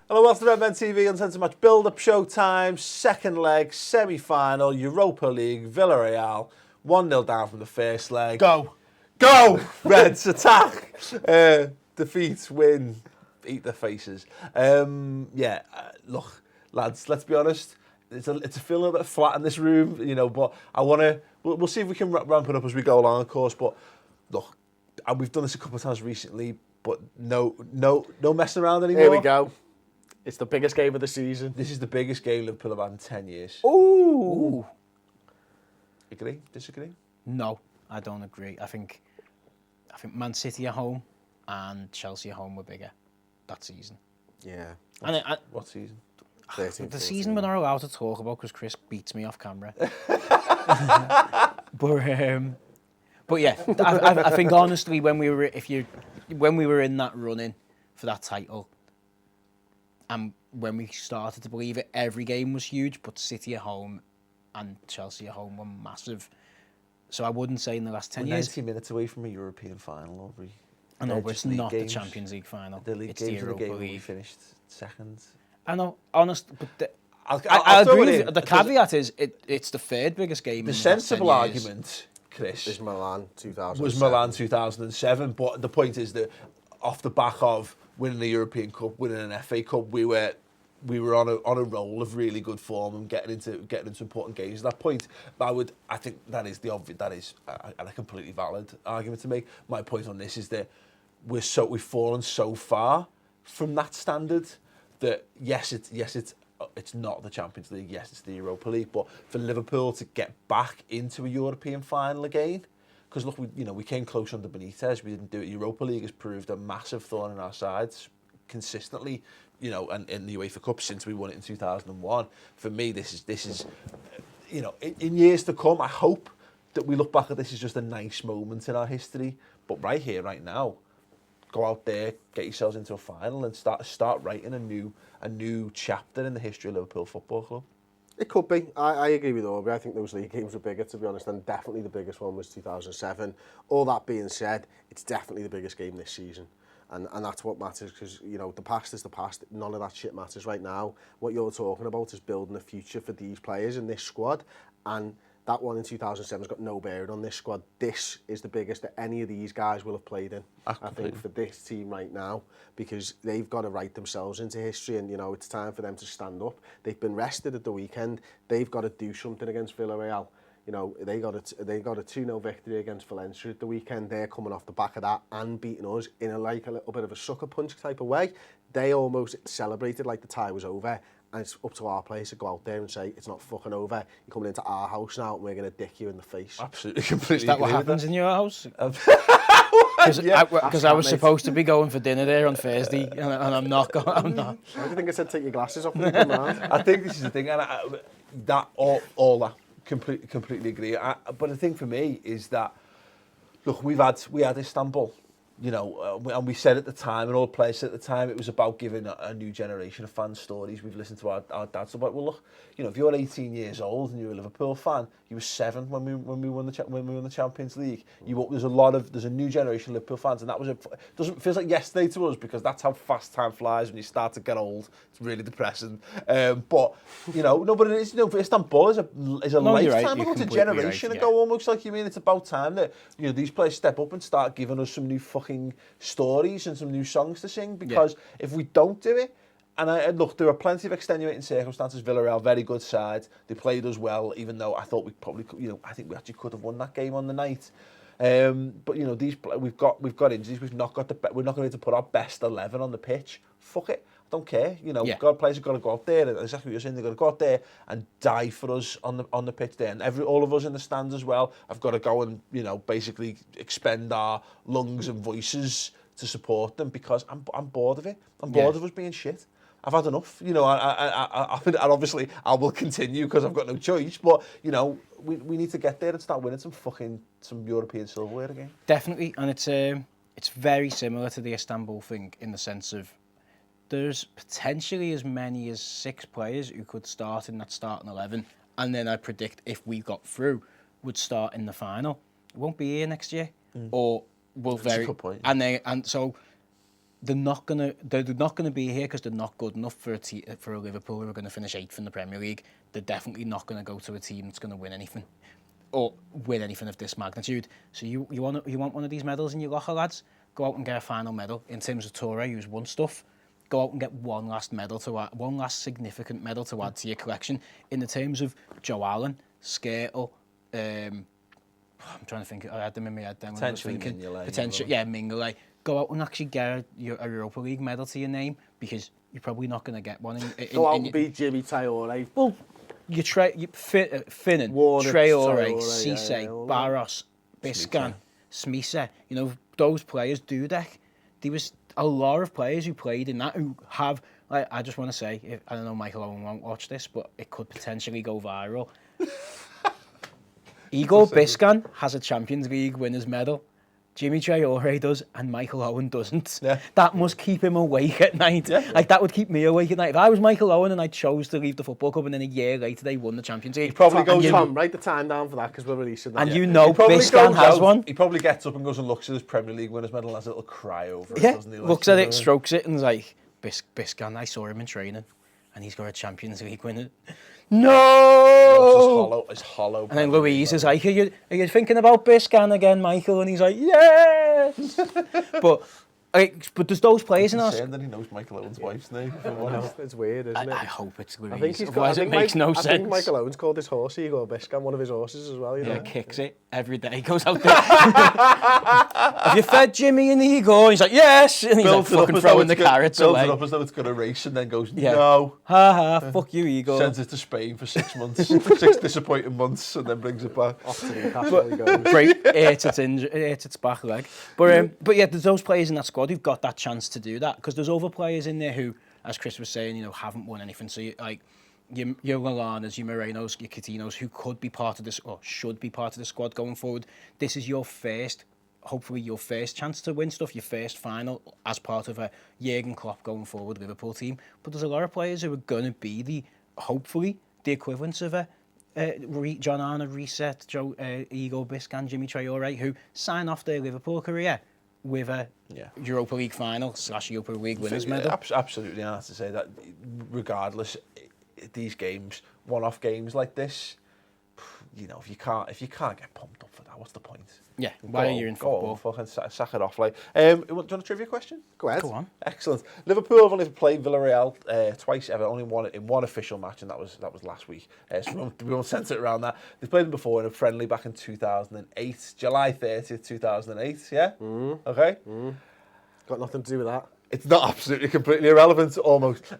Hello, welcome to Redmen TV, Uncensored match build-up showtime, second leg, semi-final, Europa League, Villarreal, 1-0 down from the first leg. Go! Reds, attack! Defeat, win, eat their faces. Look, lads, let's be honest, it's feeling a little bit flat in this room, but we'll see if we can ramp it up as we go along, of course, but look, we've done this a couple of times recently, but no messing around anymore. Here we go. It's the biggest game of the season. This is the biggest game Liverpool have had in 10 years. Ooh. Agree? Disagree? No, I don't agree. I think Man City at home and Chelsea at home were bigger that season. Yeah. What season? 13, The season we're not allowed to talk about because Chris beats me off camera. But yeah, I think honestly, when we were in that running for that title, and when we started to believe it, every game was huge, but City at home and Chelsea at home were massive. So I wouldn't say in the last 10 years... 90 minutes away from a European final. I know, but it's not the Champions League final. The league it's games the are the game Europa we League. finished second. I know, honest, but I'll I throw agree it with in. you. The caveat is it's the third biggest game The in the last 10 sensible years. argument, Chris, Is Milan 2007. was Milan 2007, but the point is that off the back of winning the European Cup, winning an FA Cup, we were on a roll of really good form and getting into important games. At that point, I think that is a completely valid argument to make. My point on this is that we've fallen so far from that standard that yes it's not the Champions League, yes it's the Europa League, but for Liverpool to get back into a European final again, because look, we came close under Benitez, we didn't do it. Europa League has proved a massive thorn in our sides consistently, and in the UEFA Cup since we won it in 2001. For me, this is in years to come, I hope that we look back at this as just a nice moment in our history, but right here, right now, go out there, get yourselves into a final and start writing a new chapter in the history of Liverpool Football Club. It could be. I agree with Aubrey. I think those league games were bigger, to be honest, and definitely the biggest one was 2007. All that being said, it's definitely the biggest game this season. And that's what matters, because, the past is the past. None of that shit matters right now. What you're talking about is building a future for these players in this squad, and that one in 2007 has got no bearing on this squad. This is the biggest that any of these guys will have played in, I think, for this team right now, because they've got to write themselves into history, and, it's time for them to stand up. They've been rested at the weekend. They've got to do something against Villarreal. They got a 2-0 victory against Valencia at the weekend. They're coming off the back of that and beating us in a little bit of a sucker punch type of way. They almost celebrated like the tie was over, and it's up to our players to go out there and say, it's not fucking over. You're coming into our house now and we're going to dick you in the face. Absolutely, completely. Is that what happens in your house? Yeah, Because I was supposed to be going for dinner there on Thursday, and I'm not going. I'm not. Why do you think I said take your glasses off when you come round? I think this is the thing, and all that completely agree. But the thing for me is that, look, we had Istanbul, and we said at the time, and all players said at the time, it was about giving a new generation of fans stories. We've listened to our dads about, well, look, if you're 18 years old and you're a Liverpool fan, you were 7 when we won the Champions League. There's a new generation of Liverpool fans, and that was feels like yesterday to us, because that's how fast time flies when you start to get old. It's really depressing. But it is. For Istanbul is a lifetime ago. It's a generation ago, almost. Like, it's about time that these players step up and start giving us some new fucking stories and some new songs to sing, because if we don't do it, and look, there are plenty of extenuating circumstances. Villarreal, very good side. They played us well, even though I thought we probably, I think we actually could have won that game on the night. But we've got injuries. We're not going to put our best 11 on the pitch. Fuck it, I don't care. Players have got to go out there. Exactly what you're saying. They've got to go out there and die for us on the pitch there. And all of us in the stands as well have got to go and basically expend our lungs and voices to support them, because I'm bored of it. I'm bored of us being shit. I've had enough. I obviously I will continue because I've got no choice. But we need to get there and start winning some European silverware again. Definitely, and it's very similar to the Istanbul thing in the sense of there's potentially as many as 6 players who could start in that starting 11, and then I predict if we got through would start in the final. It won't be here next year, or will very. That's a good point. And so they're not gonna be here because they're not good enough for a Liverpool who are going to finish 8th in the Premier League. They're definitely not going to go to a team that's going to win anything, or win anything of this magnitude. So you want one of these medals in your locker, lads? Go out and get a final medal. In terms of Toure, who's won stuff, go out and get one last significant medal to add to your collection. In the terms of Joe Allen, Skirtle, I'm trying to think. I had them in my head then. Potentially Mignolet. Mignolet. Go out and actually get a Europa League medal to your name, because you're probably not going to get one. Go out and beat Jimmy Traore. Well, Finnan, Warnock, Traore, Traore, Cisse, Barros, Biscan, Smise. You know, those players, Dudek. There was a lot of players who played in that who have. I just want to say, I don't know, Michael Owen won't watch this, but it could potentially go viral. Igor Biscan has a Champions League winners medal. Jimmy Traore does, and Michael Owen doesn't. Yeah. That must keep him awake at night. Yeah. Like, that would keep me awake at night. If I was Michael Owen and I chose to leave the football club and then a year later they won the Champions League. He probably goes, Tom, write the time down for that, because we're releasing that. And you know Biscan has one. He probably gets up and goes and looks at his Premier League winners medal and has a little cry over it, doesn't he? Looks at it, strokes it, and is like, Biscan, I saw him in training, and he's got a Champions League winner. No! It's hollow. And then Louise is like, are you thinking about Biscan again, Michael? And he's like, yes! but there's those players in us. And then he knows Michael Owen's wife's name. It's weird, isn't it? I hope it's Louise. I think he's Otherwise it makes no sense. I think Michael Owen's called his horse Igor Biscan, one of his horses as well. You know? Kicks it every day. He goes out there. Have you fed Jimmy and Igor? He's like, yes! And he's like fucking throwing the carrots away. Builds it up as though it's going to race and then goes, no. Ha ha, fuck you, Igor. Sends it to Spain for 6 months, 6 disappointing months, and then brings it back. Off to Newcastle he goes. Break, hurts its back leg. But yeah, there's those players in that squad who've got that chance to do that, because there's other players in there who, as Chris was saying, you know, haven't won anything. So your Lallanas, your Morenos, your Coutinhos, who could be part of this or should be part of the squad going forward. This is hopefully your first chance to win stuff, your first final as part of a Jurgen Klopp going forward Liverpool team. But there's a lot of players who are going to be hopefully the equivalents of a John Arne, Reset, Igor Biscan, Jimmy Traore, who sign off their Liverpool career with a Europa League final / Europa League winners medal. Absolutely, I have to say that regardless, these games, one-off games like this, you know, if you can't get pumped up for that, what's the point? Yeah, why are you in football? Go on, fucking sack it off. Like, do you want a trivia question? Go ahead. Go on. Excellent. Liverpool have only played Villareal twice ever, only won in one official match, and that was last week. So we won't censor it around that. They've played them before in a friendly back in 2008, July 30th, 2008. Yeah. Okay. Got nothing to do with that. It's not absolutely completely irrelevant, almost.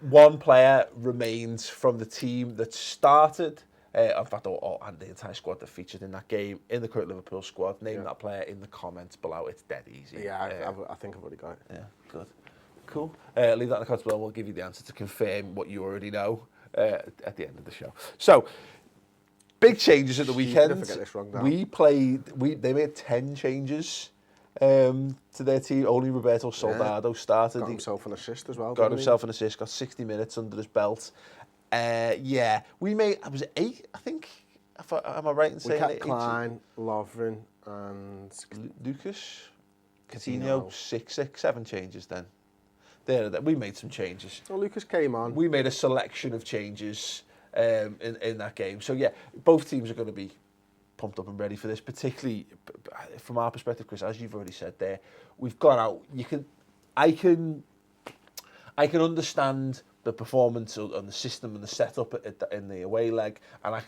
One player remains from the team that started. In fact, and the entire squad that featured in that game, in the current Liverpool squad. Name that player in the comments below. It's dead easy. Yeah, I think I've already got it. Yeah, good. Cool. Leave that in the comments below and we'll give you the answer to confirm what you already know at the end of the show. So, big changes at the weekend. I'm gonna get this wrong now. They made 10 changes to their team. Only Roberto Soldado started. Got himself an assist as well. Got himself an assist, got 60 minutes under his belt. We made, was it 8, I think? Am I right in saying we kept 8? Klein, Lovren and Lucas, Coutinho, 7 changes then. We made some changes. Oh, Lucas came on. We made a selection of changes in that game. So yeah, both teams are going to be pumped up and ready for this, particularly from our perspective, Chris, as you've already said there. We've gone out, I can understand the performance and the system and the setup in the away leg, and I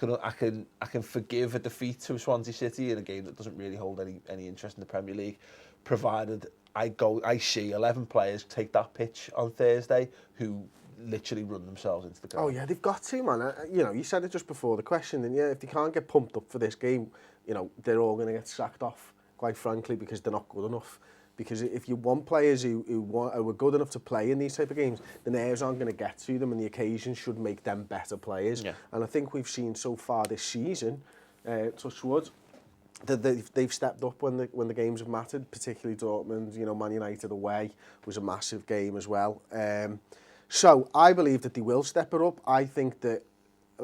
can forgive a defeat to Swansea City in a game that doesn't really hold any interest in the Premier League, provided I see 11 players take that pitch on Thursday who literally run themselves into the ground. Oh yeah, they've got to, man. You know, you said it just before the question, and yeah, if they can't get pumped up for this game, you know, they're all going to get sacked off, quite frankly, because they're not good enough. Because if you want players who are good enough to play in these type of games, the nerves aren't going to get to them, and the occasion should make them better players. Yeah. And I think we've seen so far this season, touch wood, that they've stepped up when the games have mattered, particularly Dortmund. You know, Man United away was a massive game as well. So I believe that they will step it up. I think that,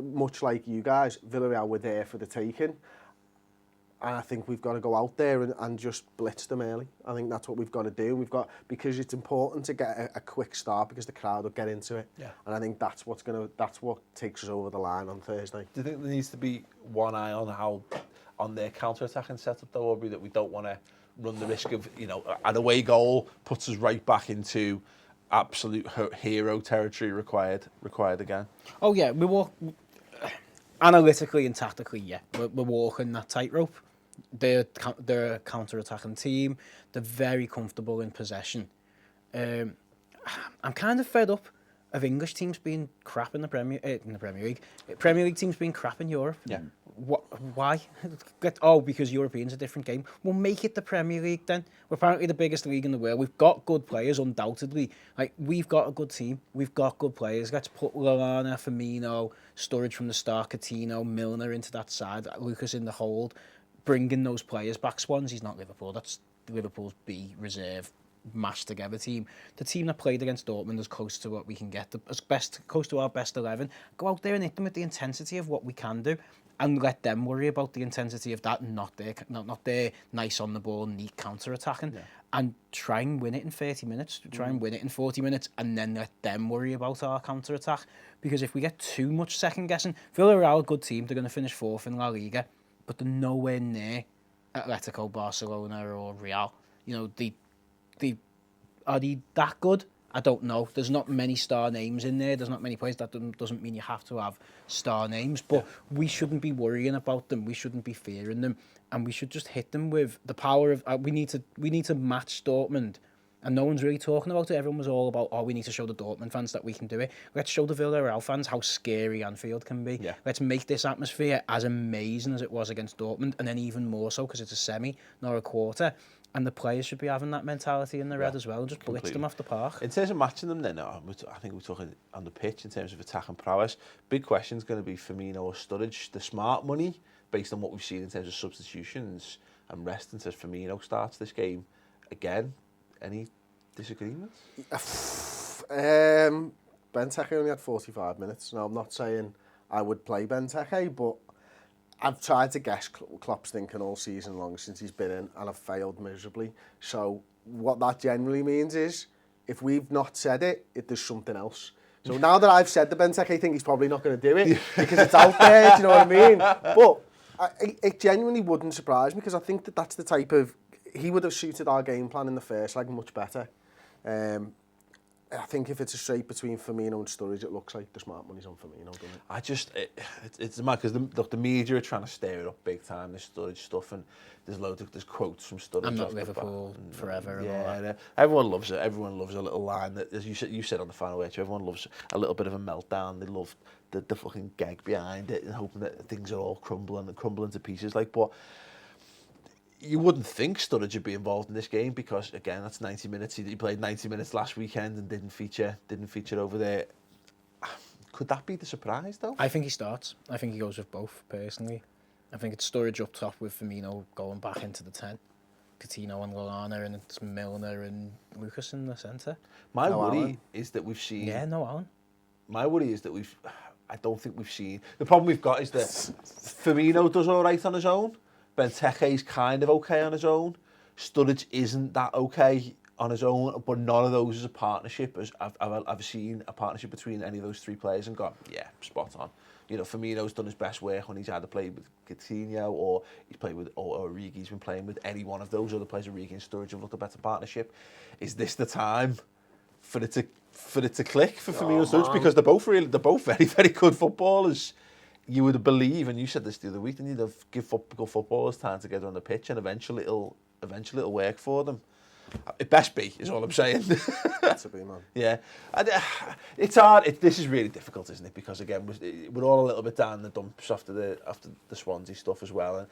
much like you guys, Villarreal were there for the taking. I think we've got to go out there and just blitz them early. I think that's what we've got to do. Because it's important to get a quick start because the crowd will get into it. Yeah. And I think that's what takes us over the line on Thursday. Do you think there needs to be one eye on their counter-attacking setup though, Aubrey, that we don't want to run the risk of, an away goal puts us right back into absolute hero territory required again? Oh yeah, we walk analytically and tactically. Yeah, we're walking that tightrope. They're a counter-attacking team. They're very comfortable in possession. I'm kind of fed up of English teams being crap in the Premier League. Premier League teams being crap in Europe. Yeah. Why? Because Europeans are a different game. We'll make it the Premier League then. We're apparently the biggest league in the world. We've got good players, undoubtedly. We've got a good team. We've got good players. Let's put Lallana, Firmino, Sturridge from the start, Coutinho, Milner into that side, Lucas in the hold, bringing those players back. Swansea's not Liverpool. That's Liverpool's B reserve mashed together team. The team that played against Dortmund is close to what we can get, close to our best 11. Go out there and hit them with the intensity of what we can do, and let them worry about the intensity of that, and not their nice on the ball, neat counter attacking. Yeah. And try and win it in 30 minutes, try and win it in 40 minutes, and then let them worry about our counter attack. Because if we get too much second guessing, Villarreal, a good team, they're going to finish 4th in La Liga, but they're nowhere near Atletico, Barcelona, or Real. Are they that good? I don't know. There's not many star names in there. There's not many players. That doesn't mean you have to have star names. But we shouldn't be worrying about them. We shouldn't be fearing them. And we should just hit them with the power of... we need to match Dortmund. And no one's really talking about it. Everyone was all about, we need to show the Dortmund fans that we can do it. Let's show the Villarreal fans how scary Anfield can be. Yeah. Let's make this atmosphere as amazing as it was against Dortmund, and then even more so because it's a semi, not a quarter. And the players should be having that mentality in their head as well, and just blitz them off the park. In terms of matching them then, I think we're talking on the pitch in terms of attack and prowess. Big question is going to be Firmino or Sturridge. The smart money, based on what we've seen in terms of substitutions and rest, and says Firmino starts this game again. Any disagreements? Benteke only had 45 minutes. Now, I'm not saying I would play Benteke, but I've tried to guess Klopp's thinking all season long since he's been in, and I've failed miserably. So what that generally means is, if we've not said it, there's something else. So now that I've said the Benteke thing, he's probably not going to do it because it's out there, do you know what I mean? But it genuinely wouldn't surprise me, because I think that's the type of... He would have suited our game plan in the first leg much better. I think if it's a straight between Firmino and Sturridge, it looks like the smart money's on Firmino, doesn't it? It's mad because the media are trying to stir it up big time, this Sturridge stuff, and there's quotes from Sturridge. I'm not Liverpool forever and all that. Everyone loves it. Everyone loves a little line that, as you said on the final watch, everyone loves a little bit of a meltdown. They love the fucking gag behind it and hoping that things are all crumbling to pieces. But you wouldn't think Sturridge would be involved in this game because, again, that's 90 minutes. He played 90 minutes last weekend and didn't feature over there. Could that be the surprise, though? I think he starts. I think he goes with both, personally. I think it's Sturridge up top with Firmino going back into the 10. Coutinho and Lallana, and it's Milner and Lucas in the centre. My worry is that we've seen... Yeah, no Alan. My worry is that I don't think we've seen... The problem we've got is that Firmino does all right on his own. Benteke's kind of okay on his own. Sturridge isn't that okay on his own, but none of those is a partnership. I've seen a partnership between any of those three players and gone, yeah, spot on. Firmino's done his best work when he's either played with Coutinho or he's played with or Origi's been playing with any one of those other players. Origi and Sturridge have looked a better partnership. Is this the time for it to click for Firmino and Sturridge? Because they're both very, very good footballers. You would believe, and you said this the other week, they need to give good footballers time to get on the pitch, and eventually it'll work for them. It best be, is all I'm saying. That's a big man. Yeah, it's hard. This is really difficult, isn't it? Because again, we're all a little bit down the dumps after the Swansea stuff as well, and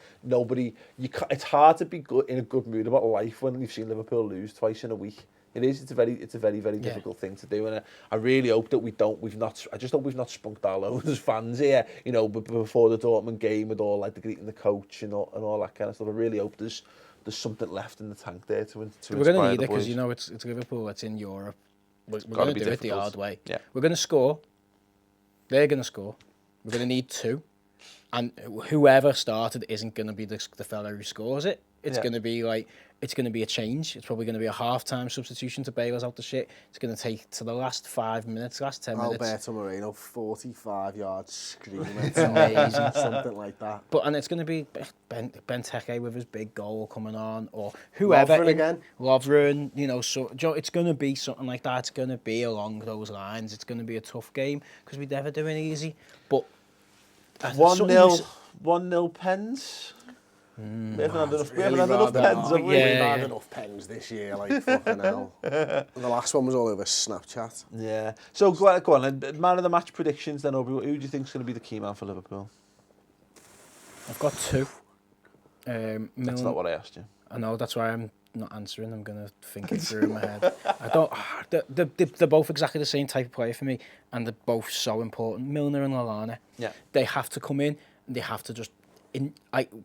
it's hard to be in a good mood about life when you've seen Liverpool lose twice in a week. It is. It's a very, very difficult thing to do, and I really hope that I just hope we've not spunked our loads as fans here. Before the Dortmund game with all the greeting the coach and all that kind of stuff. I really hope there's something left in the tank there to We're going to need it because it's Liverpool. It's in Europe. We're going to do it the hard way. Yeah. We're going to score. They're going to score. We're going to need 2. And whoever started isn't going to be the fella who scores it. It's Yeah. going to be like, it's going to be a change. It's probably going to be a half-time substitution to bail us out the shit. It's going to take to the last 5 minutes, last 10 minutes. Alberto Moreno, 45 yards screaming. It's amazing. Something like that. But and it's going to be Benteke with his big goal coming on, or whoever. Lovren again. Lovren, you know, so it's going to be something like that. It's going to be along those lines. It's going to be a tough game because we never do it easy. But 1-0 Pens. We haven't had enough pens, have we? We've had enough pens this year, like fucking hell. The last one was all over Snapchat. Yeah. So go on. And man of the match predictions then, Aubrey. Who do you think is going to be the key man for Liverpool? I've got two. That's not what I asked you. I know, that's why I'm not answering. I'm going to think it through in my head. I don't. They're both exactly the same type of player for me, and they're both so important. Milner and Lallana. Yeah. They have to come in, and they have to just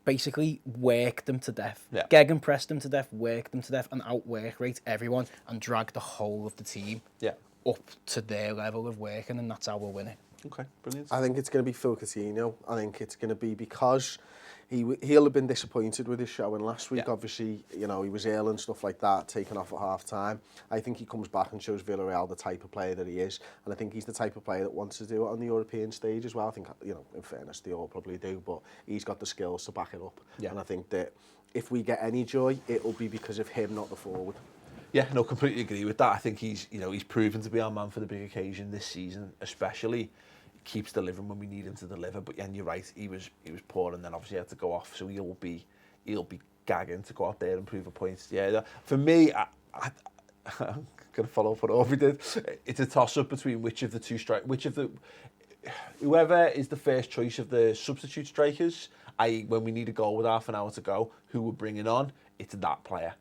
basically work them to death. Yeah. Gegenpress them to death, work them to death, and outwork rate everyone, and drag the whole of the team up to their level of working, and that's how we'll win it. Okay, brilliant. I think it's going to be Phil Coutinho. I think it's going to be because he'll have been disappointed with his showing last week. Obviously, you know, he was ill and stuff like that, taken off at half-time. I think he comes back and shows Villarreal the type of player that he is. And I think he's the type of player that wants to do it on the European stage as well. I think, you know, in fairness, they all probably do, but he's got the skills to back it up. Yeah. And I think that if we get any joy, it'll be because of him, not the forward. Yeah, no, completely agree with that. I think he's proven to be our man for the big occasion this season, especially. Keeps delivering when we need him to deliver, but yeah, and you're right, he was poor, and then obviously had to go off, so he'll be gagging to go out there and prove a point. Yeah, for me, I'm gonna follow up what Aubrey did. It's a toss up between whoever is the first choice of the substitute strikers. When we need a goal with half an hour to go, who we're bringing on, it's that player.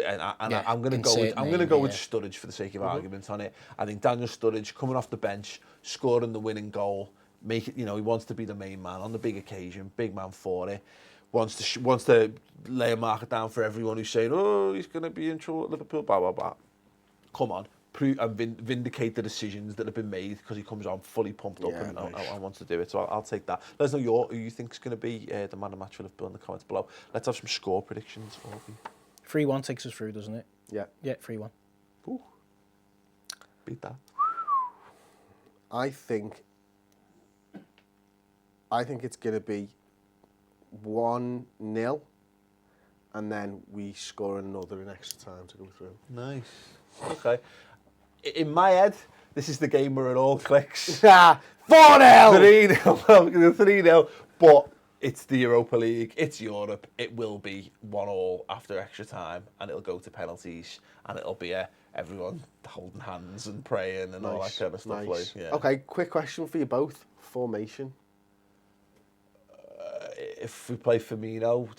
And I'm going to go with Sturridge for the sake of argument on it. I think Daniel Sturridge coming off the bench, scoring the winning goal, make it. You know, he wants to be the main man on the big occasion, big man for it. Wants to lay a marker down for everyone who's saying, "Oh, he's going to be in trouble at Liverpool." Blah blah blah. Come on, prove and vindicate the decisions that have been made because he comes on fully pumped up and wants to do it. So I'll take that. Let us know who you think is going to be the man of the match for Liverpool in the comments below. Let's have some score predictions. 3-1 takes us through, doesn't it? Yeah. Yeah, 3-1. Ooh. Beat that. I think it's going to be 1-0, and then we score another in extra time to go through. Nice. Okay. In my head, this is the game where it all clicks. 4-0! 3-0. 3-0. But it's the Europa League, it's Europe, it will be 1-1 after extra time, and it'll go to penalties, and it'll be everyone holding hands and praying and all that kind of stuff. Nice. Like, yeah. Okay, quick question for you both. Formation? If we play Firmino,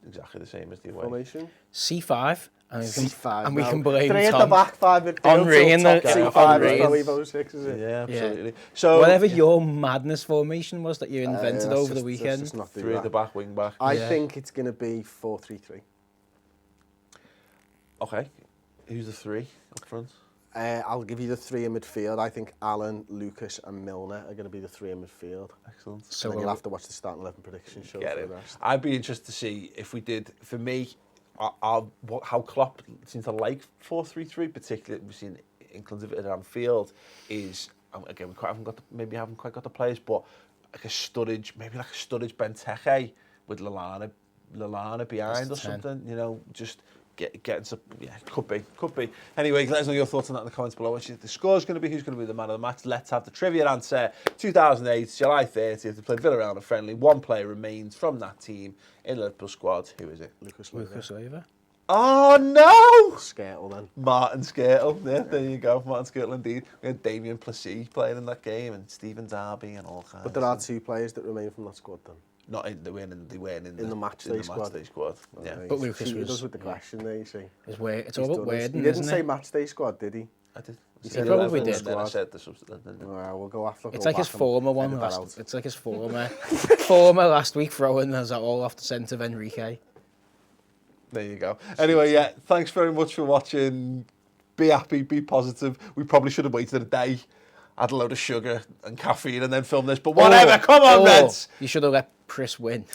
exactly the same as the away. Formation? C5. C5. And we can blame 3 Tom. at the back, 5 at Henry in the C5 is probably Evo 6, is it? Yeah, absolutely. Yeah. So whatever your madness formation was that you invented over the weekend. Just not 3 at the back, wing back. I think it's going to be 4-3-3. Okay. Who's the 3 up front? I'll give you the 3 in midfield. I think Allen, Lucas and Milner are going to be the 3 in midfield. Excellent. So you'll have to watch the starting 11 prediction show for the rest. I'd be interested to see if we did, for me, how Klopp seems to like 4-3-3, particularly we've seen inklings of it at Anfield, is, again, we haven't quite got the players, but like a Sturridge, Benteke with Lallana behind or something, you know, just getting some, could be. Anyway, let us know your thoughts on that in the comments below. What the score's going to be, who's going to be the man of the match. Let's have the trivia answer. 2008, July 30th, they played Villareal in a friendly. 1 player remains from that team in the Liverpool squad. Who is it? Lucas Leiva. Oh, no! Skrtel then. Martin Skrtel. Yeah, there you go. Martin Skrtel indeed. We had Damien Plessis playing in that game and Stephen Darby and all kinds. But there are 2 players that remain from that squad then. They weren't in the match day squad. Yeah. But Lucas was with the question there, you see. It's all about wording, He didn't say match day squad, did he? I did. He probably did. Then I said the substitute. Well, we'll go after. It's like his former one. It's like his former last week throwing us all off the centre of Enrique. There you go. Anyway, yeah, thanks very much for watching. Be happy, be positive. We probably should have waited a day had a load of sugar and caffeine and then film this. But whatever, come on, Reds. You should have let Chris win.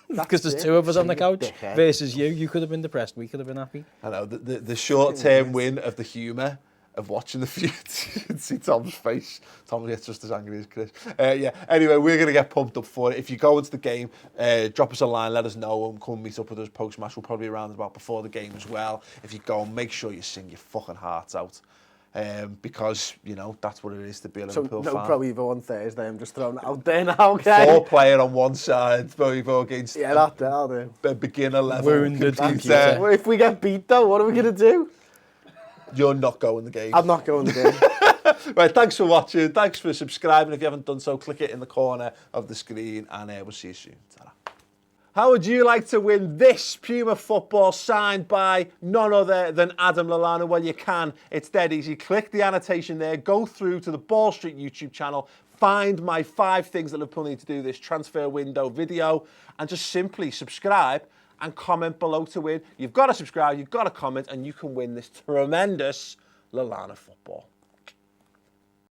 Because there's two of us on the couch versus you. You could have been depressed. We could have been happy. I know, the short-term win of the humour of watching the feud. See Tom's face. Tom gets just as angry as Chris. Yeah. Anyway, we're going to get pumped up for it. If you go into the game, drop us a line, let us know, and come meet up with us post-match. We'll probably be around about before the game as well. If you go, make sure you sing your fucking hearts out. Because, you know, that's what it is to be a Liverpool fan. No Pro Evo on Thursday, I'm just throwing it out there now, okay? 4 player on one side, Pro Evo against that'll do. Beginner level. Wounded Well, if we get beat though, what are we going to do? You're not going the game. I'm not going the game. Right, thanks for watching. Thanks for subscribing. If you haven't done so, click it in the corner of the screen, and we'll see you soon. Ta-ra. How would you like to win this Puma football signed by none other than Adam Lallana? Well, you can. It's dead easy. Click the annotation there. Go through to the Ball Street YouTube channel. Find my 5 things that Liverpool need to do this transfer window video. And just simply subscribe and comment below to win. You've got to subscribe, you've got to comment, and you can win this tremendous Lallana football.